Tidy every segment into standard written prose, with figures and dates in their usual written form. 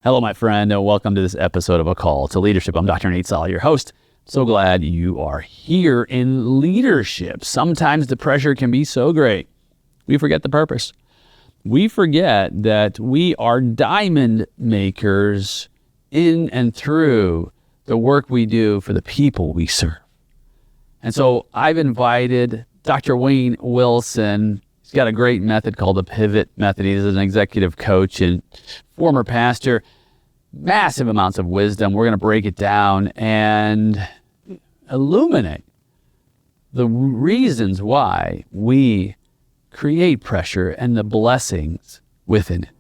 Hello, my friend, and welcome to this episode of A Call to Leadership. I'm Dr. Nate Saul, your host. So glad you are here. In leadership, sometimes the pressure can be so great, we forget the purpose. We forget that we are diamond makers in and through the work we do for the people we serve. And so I've invited Dr. Wayne Wilson. He's got a great method called the Pivot Method. He's an executive coach and former pastor. Massive amounts of wisdom. We're going to break it down and illuminate the reasons why we create pressure and the blessings within it.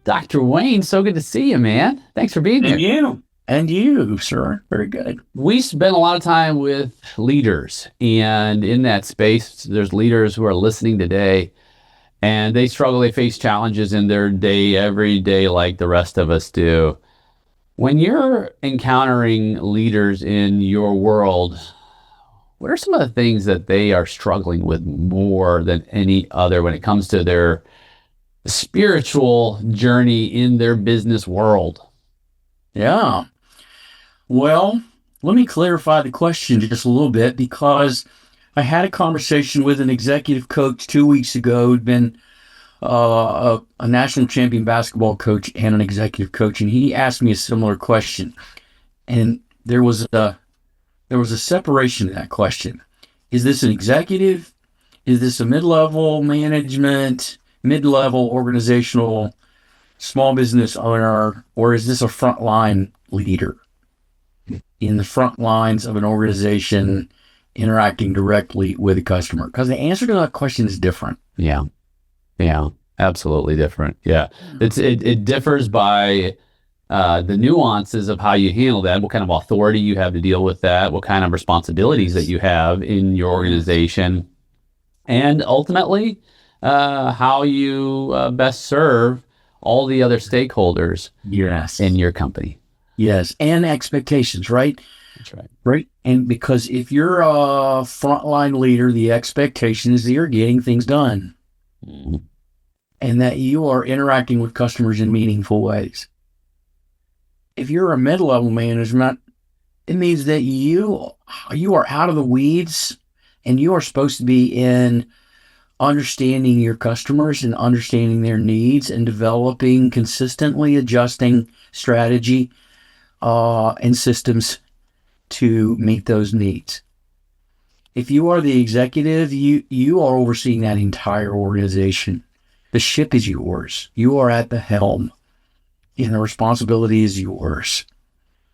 Dr. Wayne, so good to see you, man. Thanks for being here. And you, sir. Very good. We spend a lot of time with leaders, and in that space, there's leaders who are listening today, and they struggle, they face challenges in their day, every day, like the rest of us do. When you're encountering leaders in your world, what are some of the things that they are struggling with more than any other when it comes to their spiritual journey in their business world? Yeah. Well, let me clarify the question just a little bit, because I had a conversation with an executive coach 2 weeks ago who'd been a national champion basketball coach and an executive coach, and he asked me a similar question. And there was a separation in that question. Is this an executive? Is this a mid-level management, mid-level organizational small business owner, or is this a frontline leader in the front lines of an organization interacting directly with a customer? Because the answer to that question is different. Yeah, absolutely different. Yeah, it differs by the nuances of how you handle that, what kind of authority you have to deal with that, what kind of responsibilities that you have in your organization, and ultimately how you best serve all the other stakeholders in your company. Yes, and expectations, right? That's right. Right. And because if you're a frontline leader, the expectation is that you're getting things done. Mm-hmm. And that you are interacting with customers in meaningful ways. If you're a mid-level management, it means that you are out of the weeds, and you are supposed to be in understanding your customers and understanding their needs and developing, consistently adjusting strategy and systems to meet those needs. If you are the executive, you are overseeing that entire organization. The ship is yours. You are at the helm, and the responsibility is yours.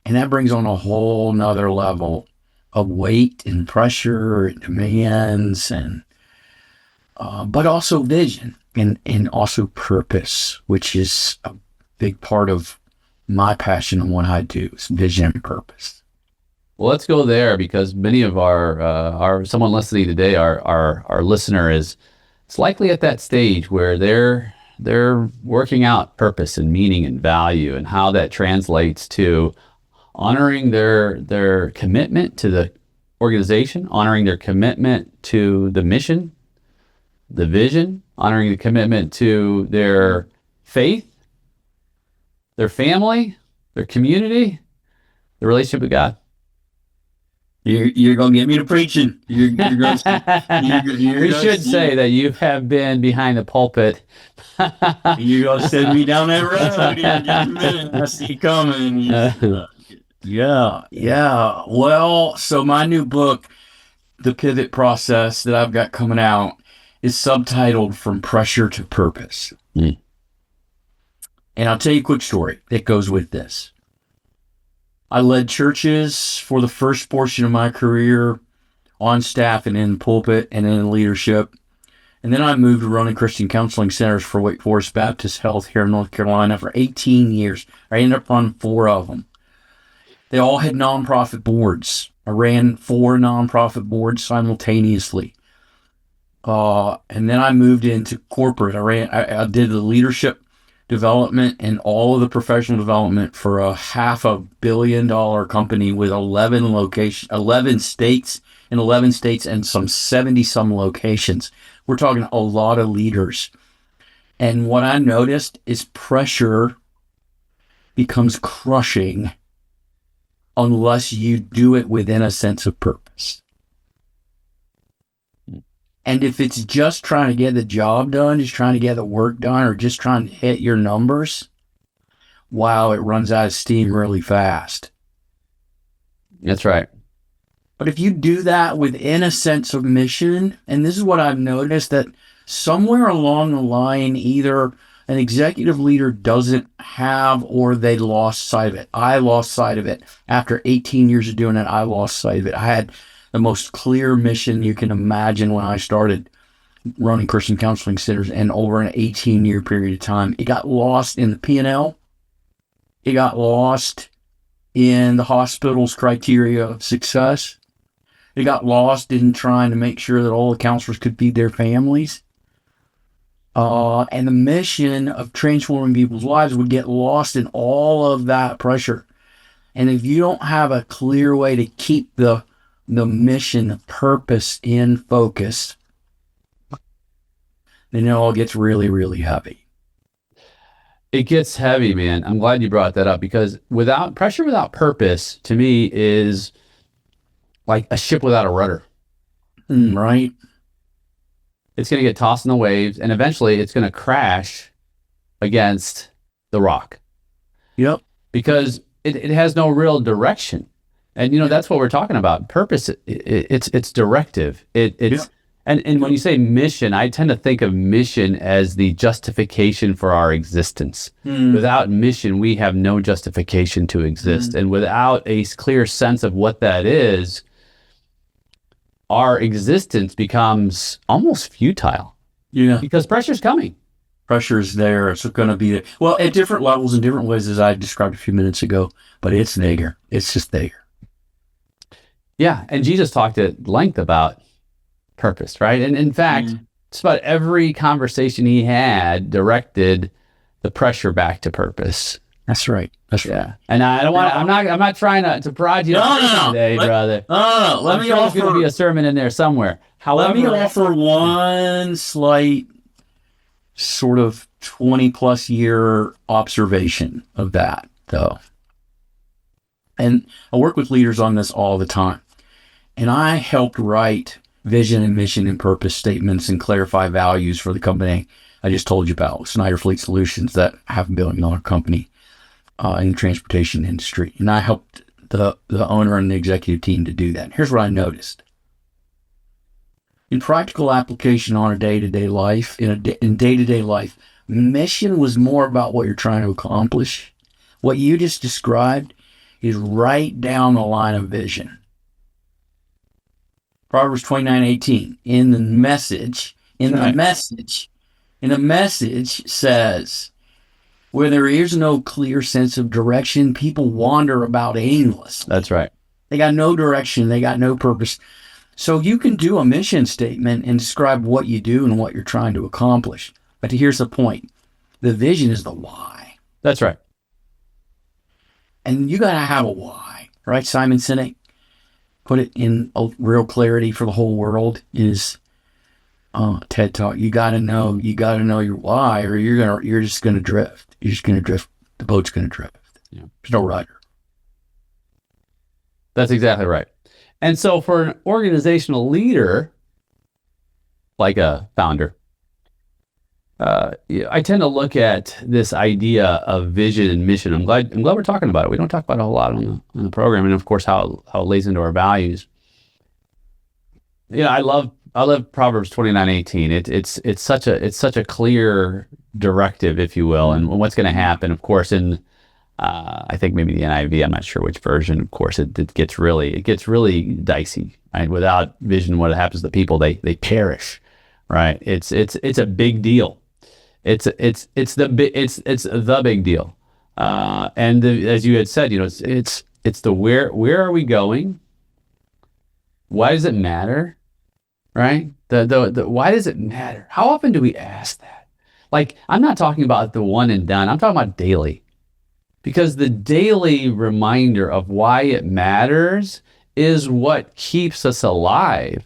And that brings on a whole nother level of weight and pressure and demands, and but also vision and also purpose, which is a big part of my passion and what I do, is vision and purpose. Well, let's go there, because many of our someone listening today, our listener is likely at that stage where they're working out purpose and meaning and value, and how that translates to honoring their commitment to the organization, honoring their commitment to the mission, the vision, honoring the commitment to their faith, their family, their community, the relationship with God. You're going to get me to preaching. We should say that you have been behind the pulpit. You're going to send me down that road here in just a minute. I see you coming. Yeah. Well, so my new book, The Pivot Process, that I've got coming out, is subtitled From Pressure to Purpose. Mm. And I'll tell you a quick story that goes with this. I led churches for the first portion of my career on staff and in the pulpit and in leadership. And then I moved to running Christian counseling centers for Wake Forest Baptist Health here in North Carolina for 18 years. I ended up running 4 of them. They all had nonprofit boards. I ran 4 nonprofit boards simultaneously. And then I moved into corporate. I did the leadership development and all of the professional development for a $500 million company with 11 states and some 70 some locations. We're talking a lot of leaders. And what I noticed is pressure becomes crushing unless you do it within a sense of purpose. And if it's just trying to get the job done, just trying to get the work done, or just trying to hit your numbers, wow, it runs out of steam really fast. That's right. But if you do that within a sense of mission, and this is what I've noticed, that somewhere along the line, either an executive leader doesn't have or they lost sight of it. I lost sight of it. After 18 years of doing it, I lost sight of it. I had the most clear mission you can imagine when I started running Christian counseling centers, and over an 18-year period of time, it got lost in the P&L. It got lost in the hospital's criteria of success. It got lost in trying to make sure that all the counselors could feed their families. And the mission of transforming people's lives would get lost in all of that pressure. And if you don't have a clear way to keep the mission, the purpose in focus, then it all gets really, really heavy. It gets heavy, man. I'm glad you brought that up, because without purpose, to me, is like a ship without a rudder. Right? It's going to get tossed in the waves, and eventually it's going to crash against the rock. Yep. Because it has no real direction. And, that's what we're talking about. Purpose, it's directive. And when you say mission, I tend to think of mission as the justification for our existence. Without mission, we have no justification to exist. And without a clear sense of what that is, our existence becomes almost futile. Yeah. Because pressure's coming. Pressure's there. It's going to be there. Well, at different levels, in different ways, as I described a few minutes ago, but it's there. It's just there. Yeah. And Jesus talked at length about purpose, right? And in fact, just about every conversation he had directed the pressure back to purpose. That's right. That's right. Yeah. And I don't want. I'm not trying to prod you today, brother. Let me offer. There's going to be a sermon in there somewhere. However, let me offer one slight sort of 20+ year observation of that, though. And I work with leaders on this all the time. And I helped write vision and mission and purpose statements and clarify values for the company I just told you about, Snyder Fleet Solutions, that $500 million company in the transportation industry. And I helped the owner and the executive team to do that. Here's what I noticed. In practical application on a day-to-day life, in day-to-day life, mission was more about what you're trying to accomplish. What you just described is right down the line of vision. Proverbs 29:18 in the message says, where there is no clear sense of direction, people wander about aimlessly. That's right. They got no direction. They got no purpose. So you can do a mission statement and describe what you do and what you're trying to accomplish. But here's the point. The vision is the why. That's right. And you got to have a why, right? Simon Sinek put it in a real clarity for the whole world is TED Talk. You got to know your why, or you're just going to drift. You're just going to drift. The boat's going to drift. Yeah. There's no rudder. That's exactly right. And so for an organizational leader, like a founder, I tend to look at this idea of vision and mission. I'm glad we're talking about it. We don't talk about it a whole lot on the program, and of course how it lays into our values. I love Proverbs 29:18. It's such a clear directive, if you will, and what's going to happen. Of course, in I think maybe the NIV, I'm not sure which version. Of course, it gets really dicey. Right? Without vision, what happens to the people? They perish. Right? It's a big deal. It's the big deal. And as you had said, it's the where are we going? Why does it matter? Right? The why does it matter? How often do we ask that? Like, I'm not talking about the one and done. I'm talking about daily. Because the daily reminder of why it matters is what keeps us alive.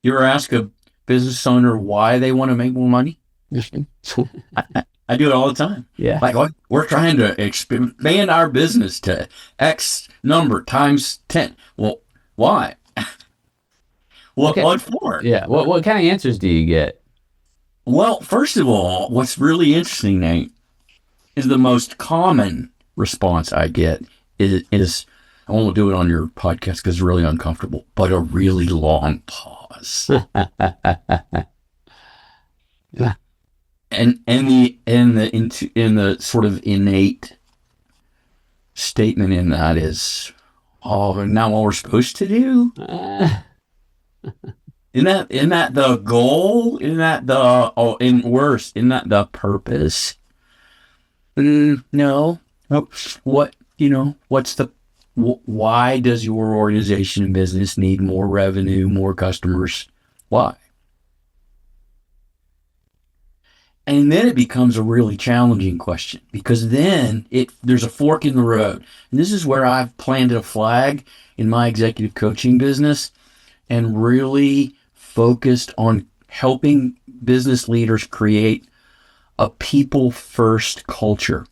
You ever ask a business owner why they want to make more money? I do it all the time. Yeah. Like, we're trying to expand our business to X number times 10. Well, why? What for? Yeah. What kind of answers do you get? Well, first of all, what's really interesting, Nate, is the most common response I get is I won't do it on your podcast because it's really uncomfortable, but a really long pause. Yeah. And the sort of innate statement in that is, oh, not what we're supposed to do. Isn't that the goal? Isn't that the purpose? No. Why does your organization and business need more revenue, more customers? Why? And then it becomes a really challenging question, because then there's a fork in the road. And this is where I've planted a flag in my executive coaching business and really focused on helping business leaders create a people-first culture.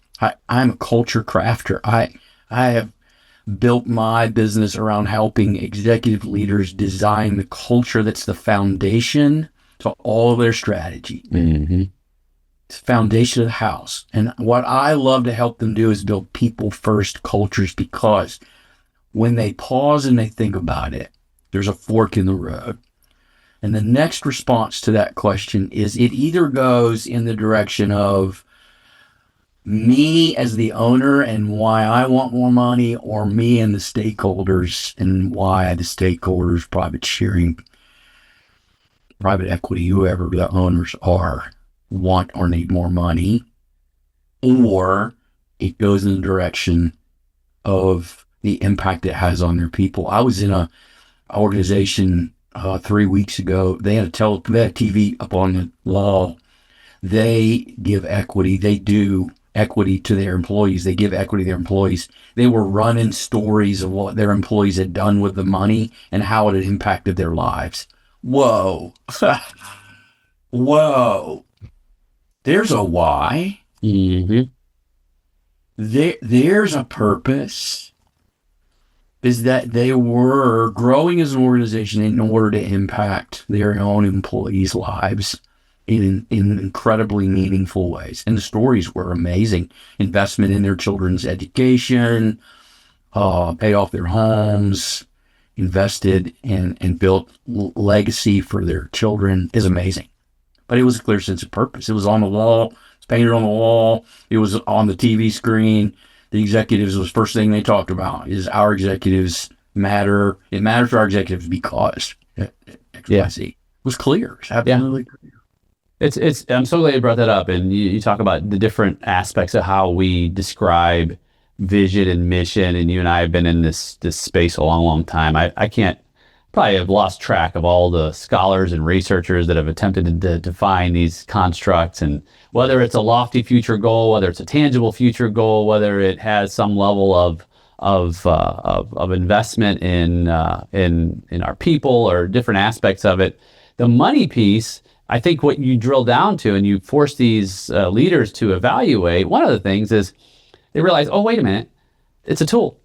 I'm a culture crafter. I have built my business around helping executive leaders design the culture that's the foundation to all of their strategy. Mm-hmm. It's the foundation of the house. And what I love to help them do is build people-first cultures, because when they pause and they think about it, there's a fork in the road. And the next response to that question is it either goes in the direction of me as the owner and why I want more money, or me and the stakeholders and why the stakeholders, private sharing, private equity, whoever the owners are, want or need more money, or it goes in the direction of the impact it has on their people. I was in a organization 3 weeks ago. They had a TV up on the wall. They give equity. They do equity to their employees. They give equity to their employees. They were running stories of what their employees had done with the money and how it had impacted their lives. Whoa. Whoa. There's a why. Mm-hmm. There's a purpose. Is that they were growing as an organization in order to impact their own employees' lives in incredibly meaningful ways. And the stories were amazing. Investment in their children's education, paid off their homes, invested and built legacy for their children is amazing. But it was a clear sense of purpose. It was on the wall. It's painted on the wall. It was on the TV screen. The executives was the first thing they talked about is our executives matter. It matters to our executives because XYZ. It was clear. It's absolutely clear. I'm so glad you brought that up. And you talk about the different aspects of how we describe vision and mission. And you and I have been in this space a long, long time. I can't probably have lost track of all the scholars and researchers that have attempted to define these constructs, and whether it's a lofty future goal, whether it's a tangible future goal, whether it has some level of investment in our people or different aspects of it. The money piece, I think what you drill down to and you force these leaders to evaluate, one of the things is they realize, oh, wait a minute, it's a tool.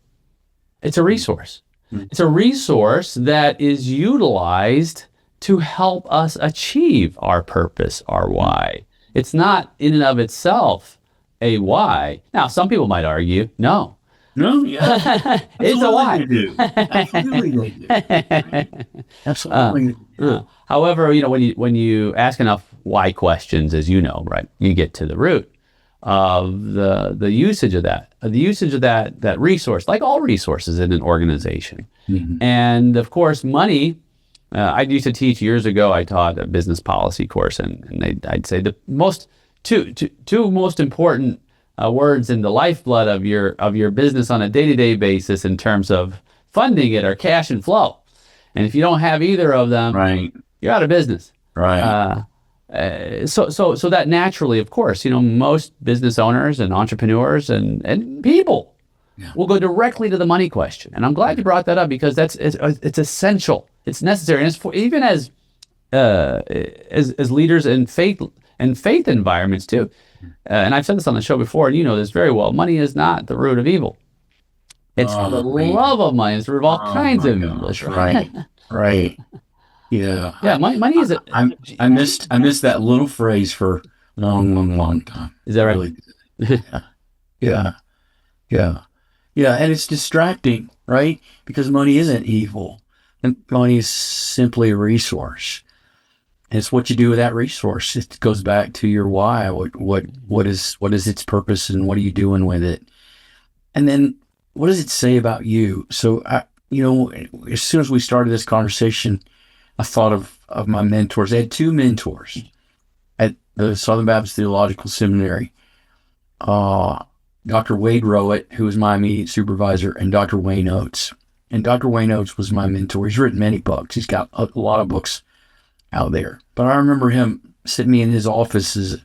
It's a resource. It's a resource that is utilized to help us achieve our purpose, our why. It's not in and of itself a why. Now, some people might argue, no. No, yeah. It's a why. They do. Absolutely they do. Absolutely. However, when you ask enough why questions, as you know, right, you get to the root of the usage of that resource, like all resources in an organization. Mm-hmm. And of course, money. I used to teach years ago. I taught a business policy course, and I'd say the two most important words in the lifeblood of your business on a day-to-day basis in terms of funding it are cash and flow. And if you don't have either of them, right, you're out of business. Right. So that naturally, of course, most business owners and entrepreneurs and people will go directly to the money question. And I'm glad you brought that up, because it's essential. It's necessary. And it's even as leaders in faith environments too. And I've said this on the show before, and you know this very well. Money is not the root of evil. It's the love of money. It's the root of all kinds of evil. Right. Yeah. Yeah. Money is. I missed that little phrase for a long time. Is that right? Really? Yeah. And it's distracting, right? Because money isn't evil, and money is simply a resource. And it's what you do with that resource. It goes back to your why. What is its purpose, and what are you doing with it? And then what does it say about you? So, as soon as we started this conversation, I thought of my mentors. I had two mentors at the Southern Baptist Theological Seminary. Dr. Wade Rowett, who was my immediate supervisor, and Dr. Wayne Oates. And Dr. Wayne Oates was my mentor. He's written many books. He's got a lot of books out there. But I remember him sitting me in his office as a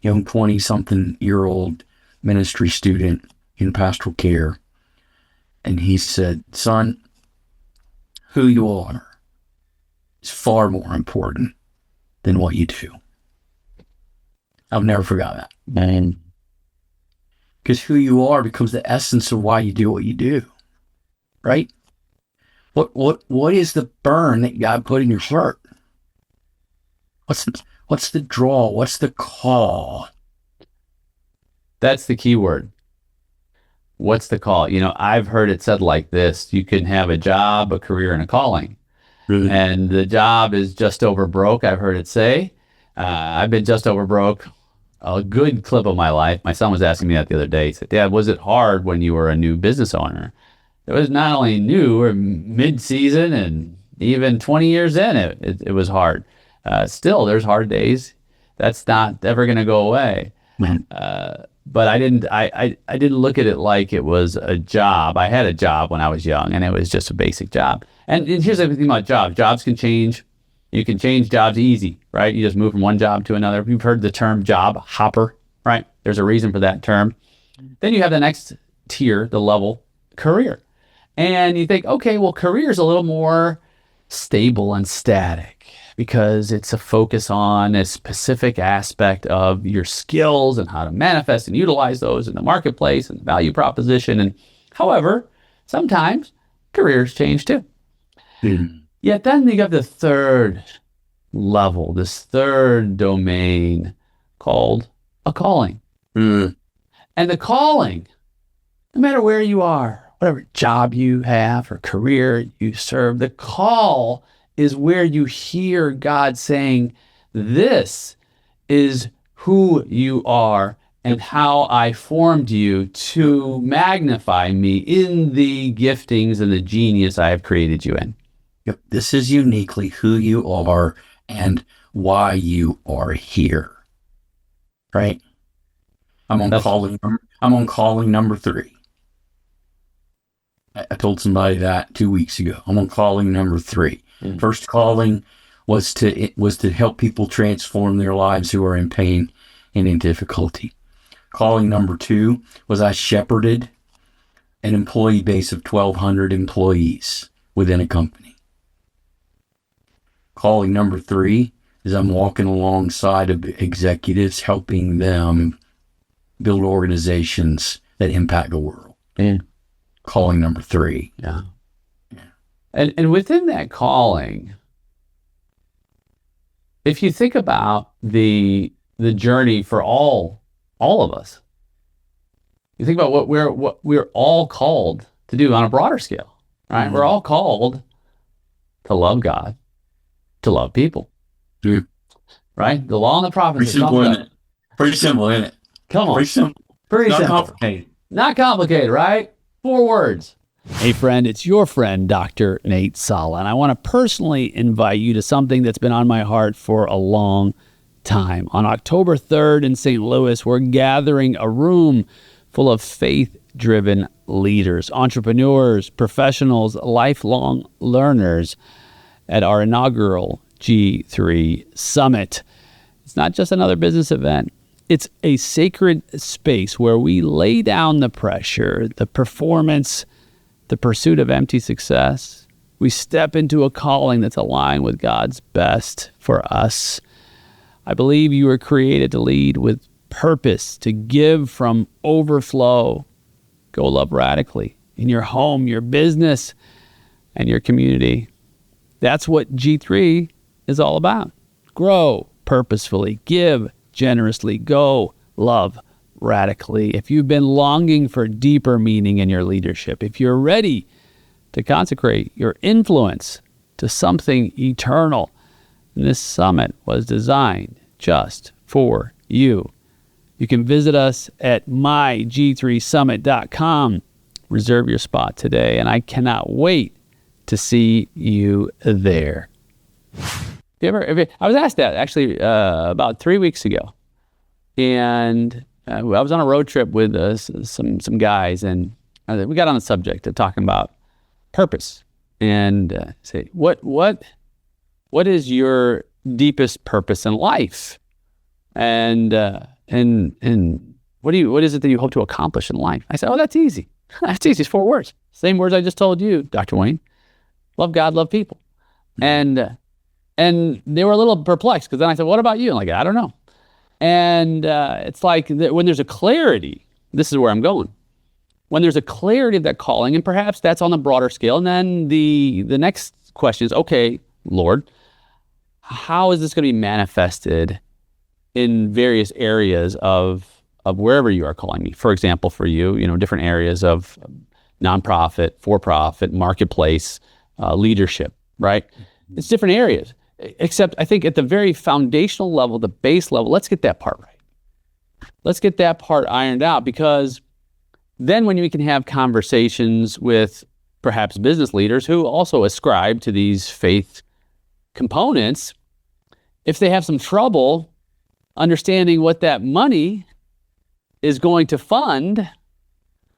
young 20-something-year-old ministry student in pastoral care. And he said, "Son, who you are is far more important than what you do." I've never forgot that. Man. Because who you are becomes the essence of why you do what you do, right? What is the burn that God put in your heart? What's the draw? What's the call? That's the key word. What's the call? I've heard it said like this: you can have a job, a career, and a calling. Really? And the job is just over broke. I've heard it say. I've been just over broke a good clip of my life. My son was asking me that the other day. He said, "Dad, was it hard when you were a new business owner?" It was not only new or mid-season, and even 20 years in, it was hard. Still, there's hard days. That's not ever going to go away. But I didn't look at it like it was a job. I had a job when I was young, and it was just a basic job. And here's the thing about jobs. Jobs can change. You can change jobs easy, right? You just move from one job to another. You've heard the term job hopper, right? There's a reason for that term. Then you have the next tier, the level, career. And you think, okay, well, career is a little more stable and static because it's a focus on a specific aspect of your skills and how to manifest and utilize those in the marketplace and value proposition. And however, sometimes careers change too. Yet then you have the third level, this third domain called a calling. And the calling, no matter where you are, whatever job you have or career you serve, the call is where you hear God saying, "This is who you are and how I formed you to magnify me in the giftings and the genius I have created you in." Yep. This is uniquely who you are and why you are here. Right? I'm on calling number 3. I told somebody that 2 weeks ago. I'm on calling number 3. First calling was to help people transform their lives who are in pain and in difficulty. Calling number 2 was I shepherded an employee base of 1,200 employees within a company. Calling number 3 is I'm walking alongside of executives, helping them build organizations that impact the world. Calling number 3. Yeah. And within that calling, if you think about the journey for all of us, you think about what we're all called to do on a broader scale, right? Mm-hmm. We're all called to love God, to love people, right? The law and the prophets. Pretty simple, isn't it? Come on. Pretty simple. Pretty Not simple. complicated. Not complicated, right? 4 words. Hey friend, it's your friend, Dr. Nate Sala, and I want to personally invite you to something that's been on my heart for a long time. On October 3rd in St. Louis, we're gathering a room full of faith-driven leaders, entrepreneurs, professionals, lifelong learners at our inaugural G3 Summit. It's not just another business event. It's a sacred space where we lay down the pressure, the performance, the pursuit of empty success. We step into a calling that's aligned with God's best for us. I believe you were created to lead with purpose, to give from overflow. Go love radically in your home, your business, and your community. That's what G3 is all about. Grow purposefully, give generously, go love radically. If you've been longing for deeper meaning in your leadership, if you're ready to consecrate your influence to something eternal, this summit was designed just for you. You can visit us at mygg3summit.com. Reserve your spot today, and I cannot wait to see you there. I was asked that actually about 3 weeks ago, and I was on a road trip with some guys, and we got on the subject of talking about purpose, and say what is your deepest purpose in life, and what is it that you hope to accomplish in life? I said, oh, that's easy. That's easy. It's 4 words. Same words I just told you, Dr. Wayne. Love God, love people, and they were a little perplexed because then I said, what about you? I'm like, I don't know. And it's like when there's a clarity, this is where I'm going. When there's a clarity of that calling, and perhaps that's on a broader scale, and then the next question is, okay, Lord, how is this going to be manifested in various areas of wherever you are calling me? For example, for you, different areas of nonprofit, for-profit, marketplace, leadership, right? It's different areas. Except I think at the very foundational level, the base level, let's get that part right. Let's get that part ironed out, because then when we can have conversations with perhaps business leaders who also ascribe to these faith components, if they have some trouble understanding what that money is going to fund,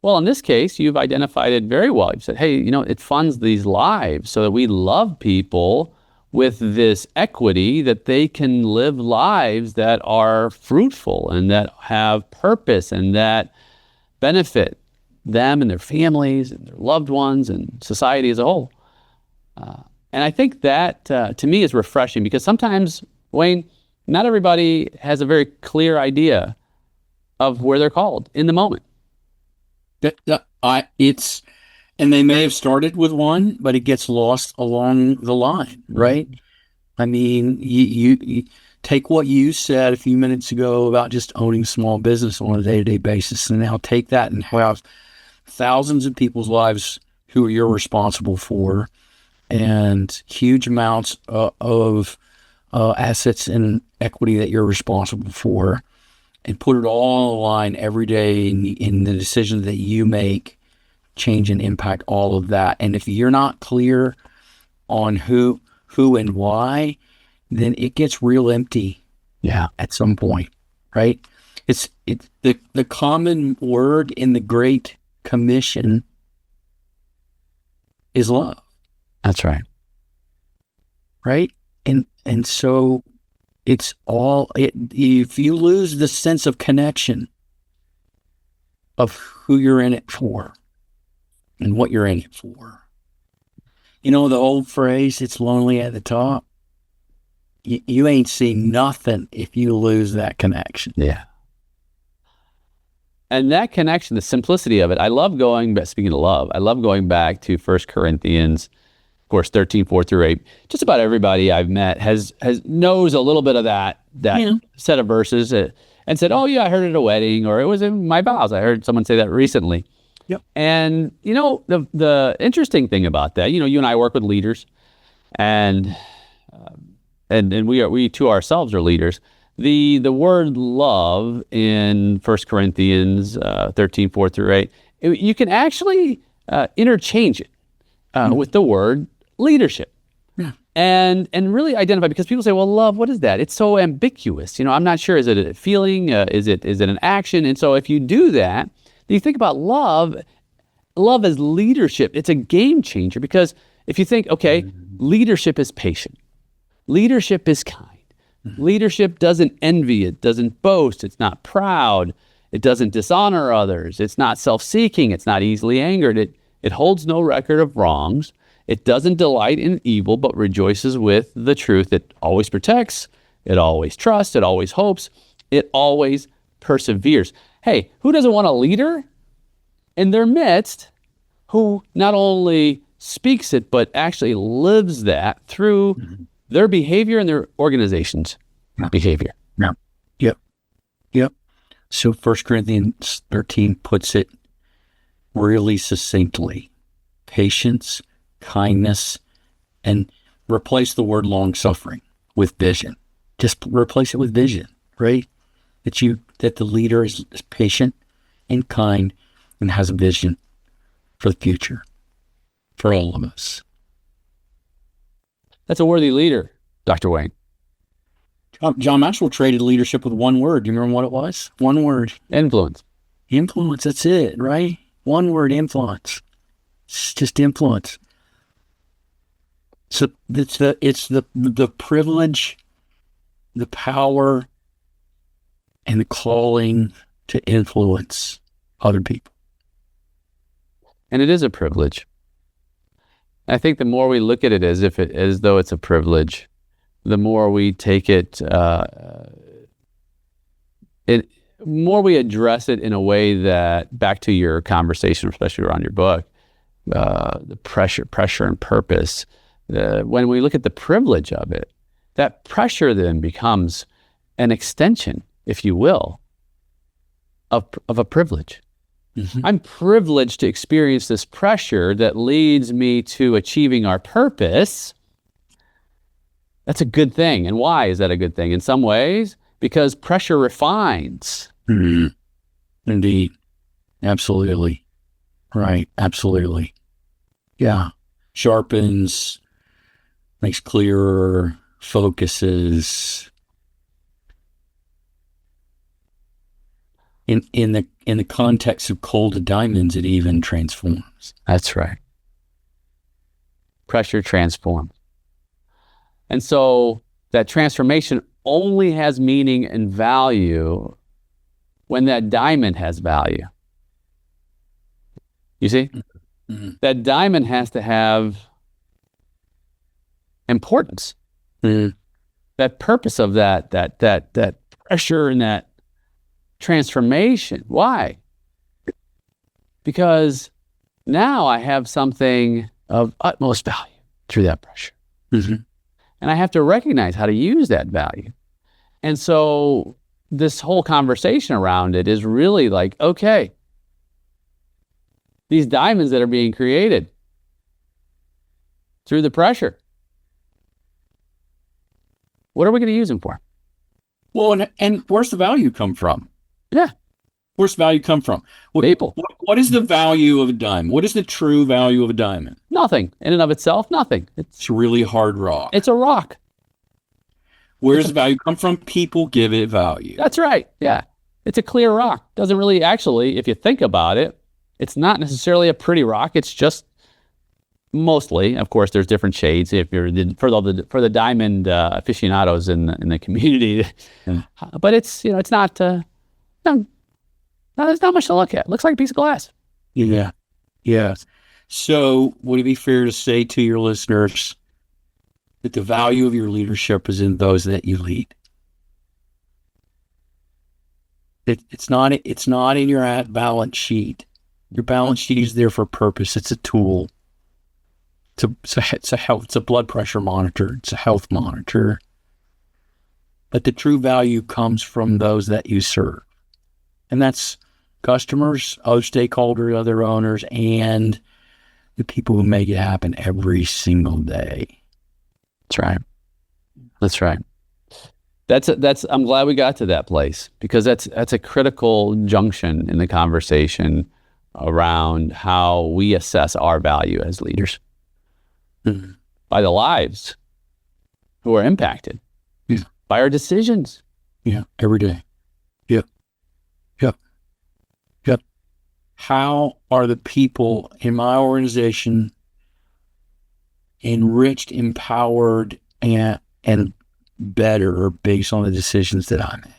well, in this case, you've identified it very well. You've said, hey, it funds these lives so that we love people with this equity, that they can live lives that are fruitful and that have purpose and that benefit them and their families and their loved ones and society as a whole. And I think that, to me, is refreshing, because sometimes, Wayne, not everybody has a very clear idea of where they're called in the moment. And they may have started with one, but it gets lost along the line, right? I mean, you take what you said a few minutes ago about just owning small business on a day-to-day basis, and now take that and have thousands of people's lives who you're responsible for, and huge amounts of assets and equity that you're responsible for, and put it all on the line every day in the decisions that you make, change and impact all of that. And if you're not clear on who and why, then it gets real empty. Yeah. At some point, right? It's the common word in the Great Commission is love. That's right. Right? And so it's if you lose the sense of connection of who you're in it for and what you're in it for. The old phrase, it's lonely at the top. You ain't seen nothing if you lose that connection. Yeah. And that connection, the simplicity of it, speaking of love, I love going back to 1 Corinthians, of course, 13, 4-8. Just about everybody I've met knows a little bit of that set of verses and said, oh yeah, I heard it at a wedding, or it was in my vows. I heard someone say that recently. Yep. And the interesting thing about that, you and I work with leaders, and we too ourselves are leaders. The word love in 1 Corinthians 13, 4-8, you can actually interchange it with the word leadership. Yeah. And really identify, because people say, well, love, what is that? It's so ambiguous. I'm not sure. Is it a feeling? Is it an action? And so if you do that, you think about love as leadership. It's a game changer, because if you think, okay, leadership is patient, leadership is kind, Leadership doesn't envy, it doesn't boast, it's not proud, it doesn't dishonor others, it's not self-seeking, it's not easily angered, it holds no record of wrongs, it doesn't delight in evil, but rejoices with the truth. It always protects, it always trusts, it always hopes, it always perseveres. Hey, who doesn't want a leader in their midst who not only speaks it, but actually lives that through their behavior and their organization's behavior? Yeah. Yep. Yep. So 1 Corinthians 13 puts it really succinctly. Patience, kindness, and replace the word long-suffering with vision. Just replace it with vision, right? That the leader is patient and kind and has a vision for the future for all of us. That's a worthy leader, Dr. Wayne. John Maxwell traded leadership with one word. Do you remember what it was? One word. Influence. Influence, that's it, right? One word, influence. It's just influence. So it's the privilege, the power, and the calling to influence other people. And it is a privilege. I think the more we look at it as though it's a privilege, the more we take it, more we address it in a way that, back to your conversation, especially around your book, the pressure and purpose. When we look at the privilege of it, that pressure then becomes an extension, if you will, of a privilege. Mm-hmm. I'm privileged to experience this pressure that leads me to achieving our purpose. That's a good thing. And why is that a good thing? In some ways, because pressure refines. Mm-hmm. Indeed. Absolutely. Right. Absolutely. Yeah. Sharpens, makes clearer, focuses. In the context of coal to diamonds, it even transforms. That's right. Pressure transforms. And so that transformation only has meaning and value when that diamond has value. You see? Mm-hmm. That diamond has to have importance. Mm-hmm. That purpose of that pressure and that transformation. Why? Because now I have something of utmost value through that pressure. Mm-hmm. And I have to recognize how to use that value. And so this whole conversation around it is really like, okay, these diamonds that are being created through the pressure, what are we going to use them for? Well, and where's the value come from? Yeah. Where's the value come from? Maple. What is the value of a diamond? What is the true value of a diamond? Nothing. In and of itself, nothing. It's really hard rock. It's a rock. Where's the value come from? People give it value. That's right. Yeah. It's a clear rock. Doesn't really actually, if you think about it, it's not necessarily a pretty rock. It's just mostly, of course, there's different shades. If you're for the diamond aficionados in the community, but it's not. No, there's not much to look at. It looks like a piece of glass. Yeah. Yeah. So would it be fair to say to your listeners that the value of your leadership is in those that you lead? It's not in your balance sheet. Your balance sheet is there for a purpose. It's a tool. It's a blood pressure monitor. It's a health monitor. But the true value comes from those that you serve. And that's customers, other stakeholders, other owners, and the people who make it happen every single day. That's right. That's right. That's I'm glad we got to that place, because that's a critical junction in the conversation around how we assess our value as leaders by the lives who are impacted by our decisions. Yeah, every day. Yep. How are the people in my organization enriched, empowered, and better based on the decisions that I make.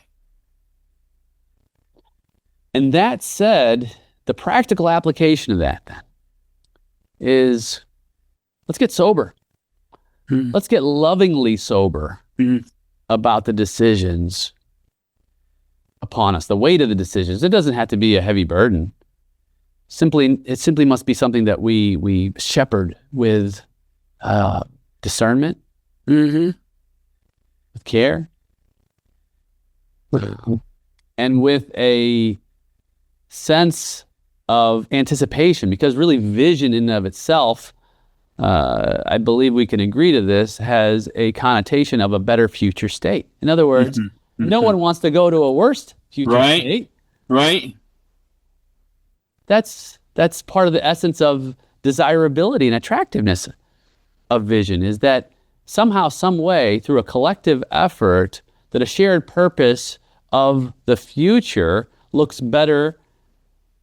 And that said, the practical application of that then is, let's get sober. Let's get lovingly sober about the decisions upon us, the weight of the decisions. It doesn't have to be a heavy burden. It simply must be something that we shepherd with discernment, with care, and with a sense of anticipation, because really vision in and of itself, I believe we can agree to this, has a connotation of a better future state. In other words, no one wants to go to a worse future state. Right. That's part of the essence of desirability and attractiveness of vision, is that somehow, some way, through a collective effort, that a shared purpose of the future looks better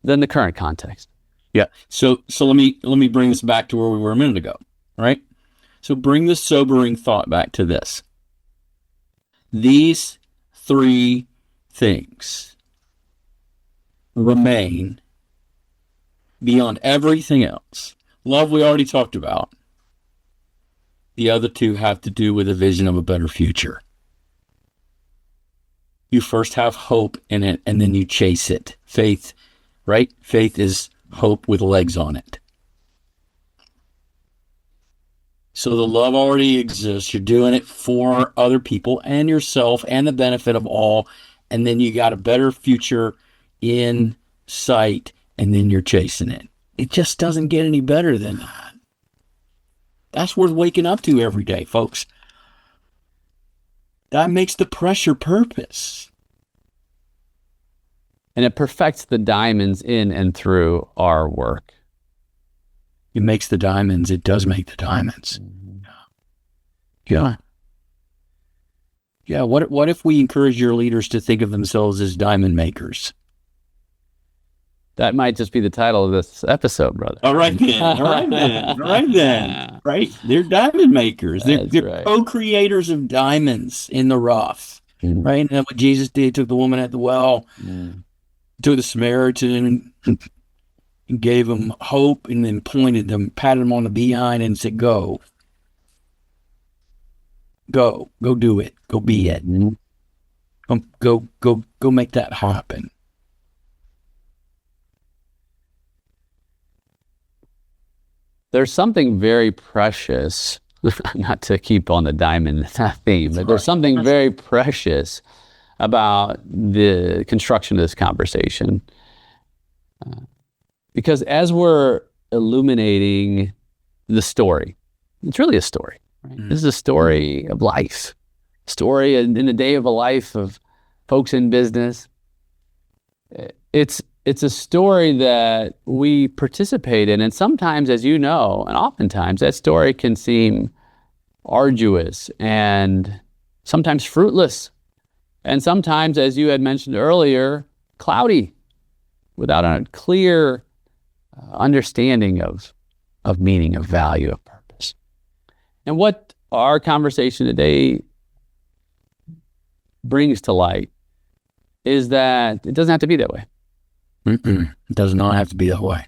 than the current context. Yeah. So let me bring this back to where we were a minute ago, right? So bring the sobering thought back to this. These three things remain beyond everything else. Love, we already talked about. The other two have to do with a vision of a better future. You first have hope in it, and then you chase it. Faith, right? Faith is hope with legs on it. So the love already exists. You're doing it for other people and yourself and the benefit of all. And then you got a better future in sight, and then you're chasing it. It just doesn't get any better than that. That's worth waking up to every day, folks. That makes the pressure purpose. And it perfects the diamonds in and through our work. It makes the diamonds. It does make the diamonds. Yeah. Yeah. What if we encourage your leaders to think of themselves as diamond makers? That might just be the title of this episode, brother. All right then. Right? They're diamond makers. They're right. Co-creators of diamonds in the rough. Right? And that's what Jesus did. He took the woman at the well, took the Samaritan, and gave him hope, and then pointed them, patted him on the behind, and said, Go do it. Go be it. Go make that happen. There's something very precious, not to keep on the diamond theme, but there's something very precious about the construction of this conversation. Because as we're illuminating the story, it's really a story. Right? This is a story of life, story in the day of a life of folks in business. It's a story that we participate in, and sometimes, as you know, and oftentimes, that story can seem arduous and sometimes fruitless, and sometimes, as you had mentioned earlier, cloudy, without a clear understanding of meaning, of value, of purpose. And what our conversation today brings to light is that it doesn't have to be that way. It does not have to be that way.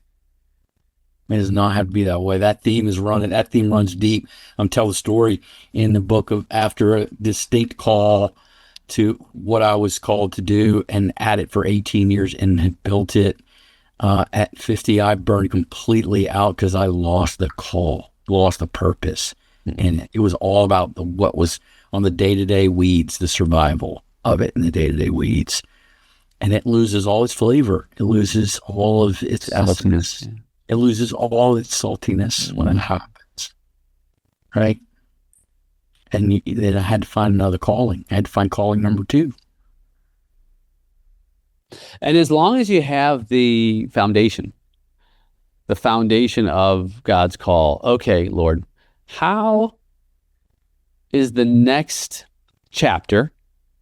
It does not have to be that way. That theme runs deep. I'm telling the story in the book of after a distinct call to what I was called to do, and at it for 18 years and had built it. At 50, I burned completely out because I lost the call, lost the purpose. And it was all about what was on the day-to-day weeds, the survival of it in the day-to-day weeds. And it loses all its flavor. It loses all of its saltiness. Yeah. It loses all its saltiness when it happens. Right? And then I had to find another calling. I had to find calling number 2. And as long as you have the foundation of God's call, okay, Lord, how is the next chapter,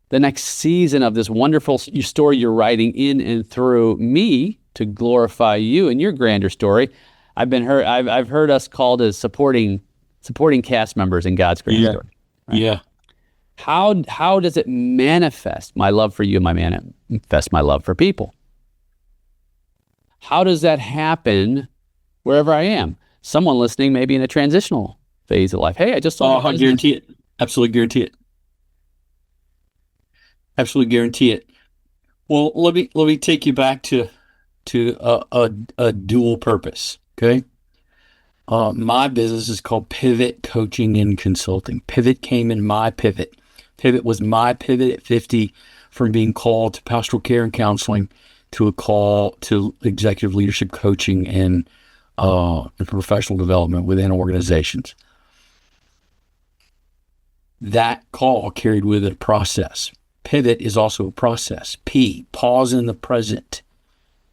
the next season of this wonderful story you're writing in and through me to glorify you and your grander story? I've heard us called as supporting cast members in God's grander story. Right? Yeah. How does it manifest my love for you and manifest my love for people? How does that happen wherever I am? Someone listening may be in a transitional phase of life. Hey, I just saw. I guarantee it. Absolutely guarantee it. Absolutely guarantee it. Well, let me take you back to a dual purpose. Okay. My business is called Pivot Coaching and Consulting. Pivot came in my pivot. Pivot was my pivot at 50 from being called to pastoral care and counseling to a call to executive leadership coaching and professional development within organizations. That call carried with it a process. Pivot is also a process. P, pause in the present.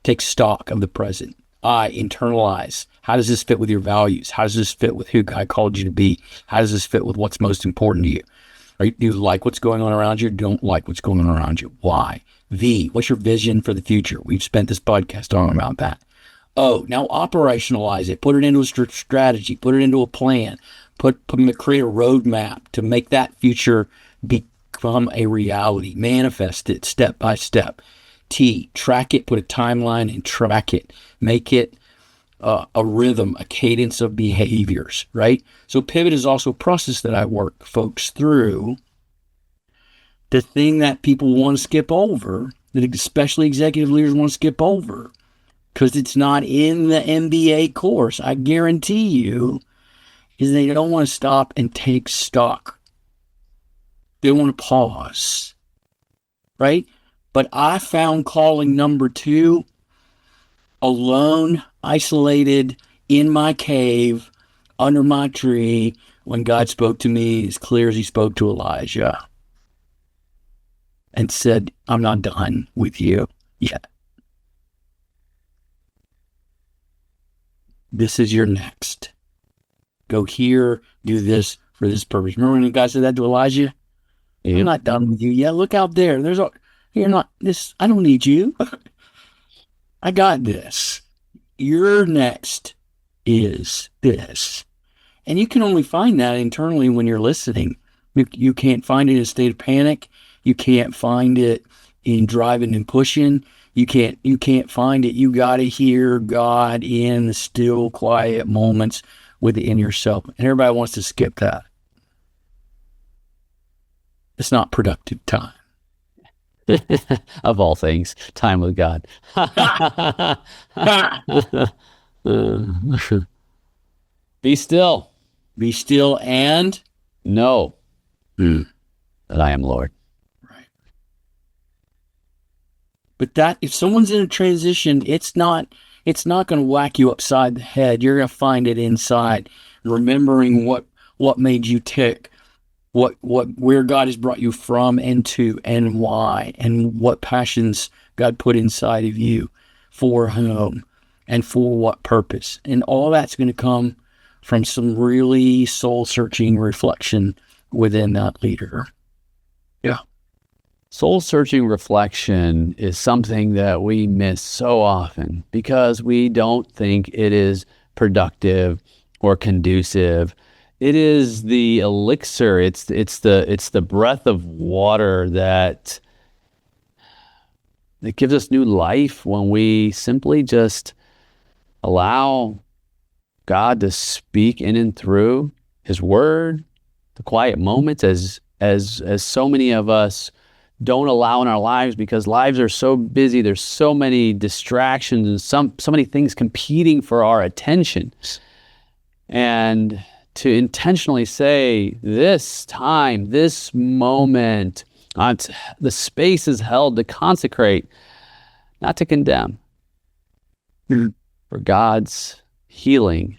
Take stock of the present. I, internalize. How does this fit with your values? How does this fit with who God called you to be? How does this fit with what's most important to you? Do you like what's going on around you? Don't like what's going on around you? Why? V, what's your vision for the future? We've spent this podcast talking about that. O, now operationalize it. Put it into a strategy. Put it into a plan. Create a roadmap to make that future become a reality. Manifest it step by step. T, track it, put a timeline and track it. Make it a rhythm, a cadence of behaviors, right? So pivot is also a process that I work folks through. The thing that people want to skip over, that especially executive leaders want to skip over, because it's not in the MBA course, I guarantee you, is they don't want to stop and take stock. They want to pause, right? But I found calling number 2, alone, isolated, in my cave, under my tree, when God spoke to me as clear as he spoke to Elijah and said, I'm not done with you yet. This is your next. Go here, do this for this purpose. Remember when God said that to Elijah? Yep. I'm not done with you yet. Look out there. You're not this. I don't need you. I got this. Your next is this. And you can only find that internally when you're listening. You can't find it in a state of panic. You can't find it in driving and pushing. You can't find it. You got to hear God in the still, quiet moments within yourself. And everybody wants to skip that. It's not productive time. Of all things, time with God. Be still. Be still and know that I am Lord. Right. But that if someone's in a transition, it's not going to whack you upside the head. You're going to find it inside, remembering what made you tick. Where God has brought you from and to, and why, and what passions God put inside of you for whom and for what purpose. And all that's going to come from some really soul-searching reflection within that leader. Yeah. Soul-searching reflection is something that we miss so often because we don't think it is productive or conducive. It is the elixir. It's the breath of water that gives us new life when we simply just allow God to speak in and through His Word, the quiet moments, as so many of us don't allow in our lives because lives are so busy. There's so many distractions and so many things competing for our attention, and to intentionally say this time, this moment, the space is held to consecrate, not to condemn, for God's healing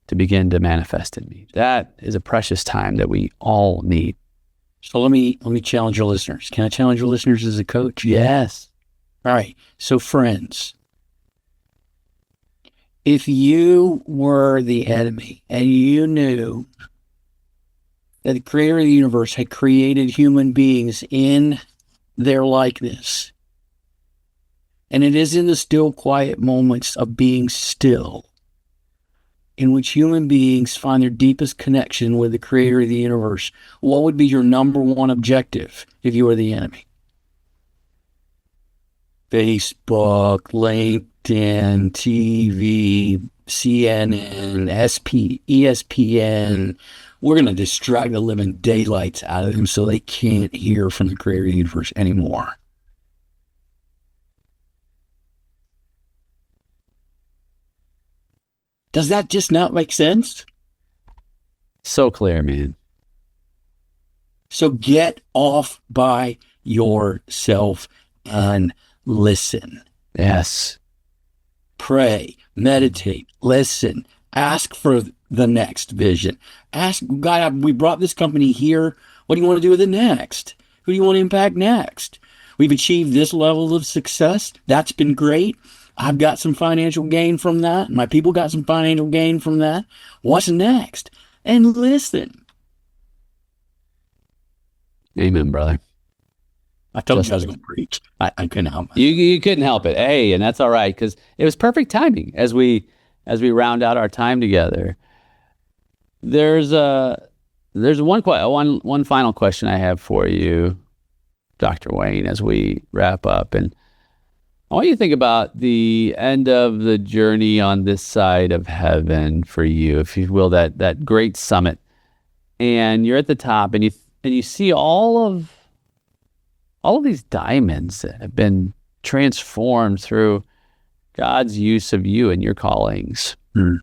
to begin to manifest in me. That is a precious time that we all need. So let me challenge your listeners. Can I challenge your listeners as a coach? Yes. All right. So friends, if you were the enemy and you knew that the creator of the universe had created human beings in their likeness, and it is in the still quiet moments of being still in which human beings find their deepest connection with the creator of the universe, what would be your number one objective if you were the enemy? Facebook, LinkedIn, TV, CNN, ESPN. We're going to distract the living daylights out of them so they can't hear from the creator of the universe anymore. Does that just not make sense? So clear, man. So get off by yourself and listen. Yes. Pray, meditate, listen, ask for the next vision. Ask God, we brought this company here. What do you want to do with it next? Who do you want to impact next? We've achieved this level of success. That's been great. I've got some financial gain from that. My people got some financial gain from that. What's next? And listen. Amen, brother. I told you I was going to preach. I couldn't help it. You couldn't help it. Hey, and that's all right, because it was perfect timing as we round out our time together. There's one final question I have for you, Dr. Wayne, as we wrap up, and I want you to think about the end of the journey on this side of heaven for you, if you will, that great summit, and you're at the top, and you see all of these diamonds that have been transformed through God's use of you and your callings. There's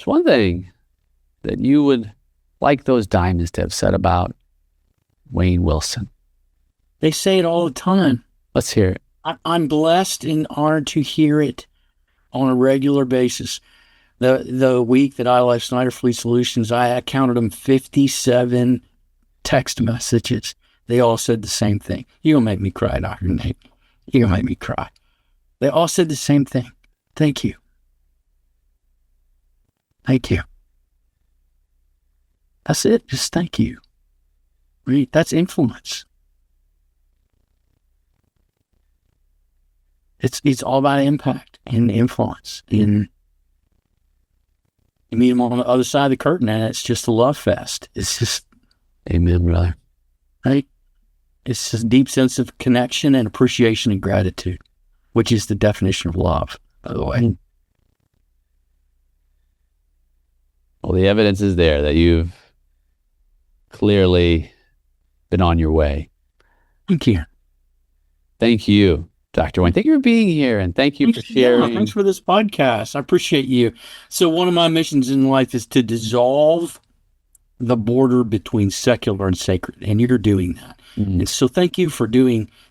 one thing that you would like those diamonds to have said about Wayne Wilson. They say it all the time. Let's hear it. I'm blessed and honored to hear it on a regular basis. The week that I left Snyder Fleet Solutions, I counted them 57 text messages. They all said the same thing. You're going to make me cry, Dr. Nate. You're going to make me cry. They all said the same thing. Thank you. Thank you. That's it. Just thank you. That's influence. It's all about impact and influence. And you meet them on the other side of the curtain, and it's just a love fest. It's just... Amen, brother. Right? It's just a deep sense of connection and appreciation and gratitude, which is the definition of love, by the way. Well, the evidence is there that you've clearly been on your way. Thank you. Thank you, Dr. Wayne. Thank you for being here, and thank you for sharing. Yeah, thanks for this podcast. I appreciate you. So one of my missions in life is to dissolve the border between secular and sacred, and you're doing that. Mm-hmm. And so thank you for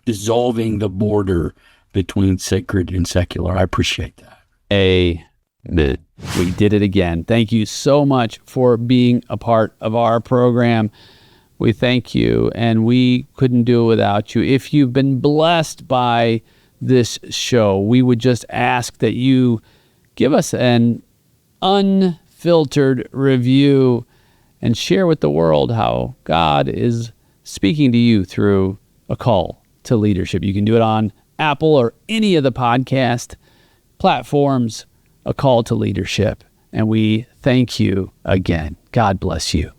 dissolving the border between sacred and secular. I appreciate that. Amen. We did it again. Thank you so much for being a part of our program. We thank you, and we couldn't do it without you. If you've been blessed by this show, we would just ask that you give us an unfiltered review and share with the world how God is speaking to you through a call to leadership. You can do it on Apple or any of the podcast platforms, a call to leadership. And we thank you again. God bless you.